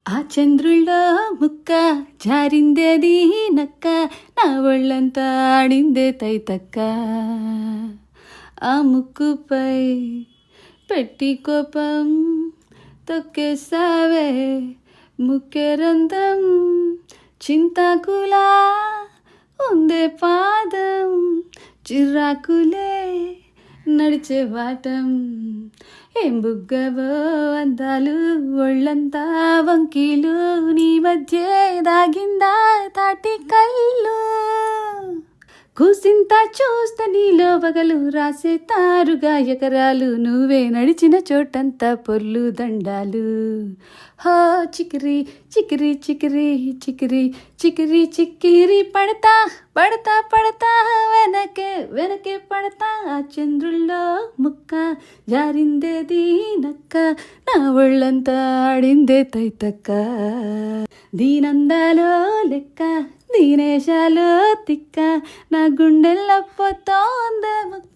ఆ చంద్రుల్లో ముక్క జారిందేది నక్క, నా ఒళ్ళంతా ఆడిందే తైతక్క. ఆ ముక్కుపై పెట్టి కోపం తొక్కేసావే ముక్కెరందం, చింతాకులా ఉందే పాదం, చిరాకులే నడిచే వాటం. ఏం బుగ్గవో అందాలు, ఒళ్ళంతా వంకీలు, నీ మధ్య దాగిందా తాటి కళ్ళు. కూసింత చూస్తే నీలో వగలు, రాసే తారుగా ఎకరాలు, నువ్వే నడిచిన చోటంతా పొర్లు దండాలు. హో చికిరి చికిరి చికిరి చికిరి చికిరి చిక్కిరి పడతా పడతా పడతా వెనకే వెనకే పడతా. ఆ చంద్రుల్లో ముక్క జారిందేది నక్క, నా ఒళ్ళంతా ఆడిందే తైతక్క. దీనందాలో లెక్క దీనేశాలో తిక్క, నా గుండెల్లో పోతోందే ముక్క.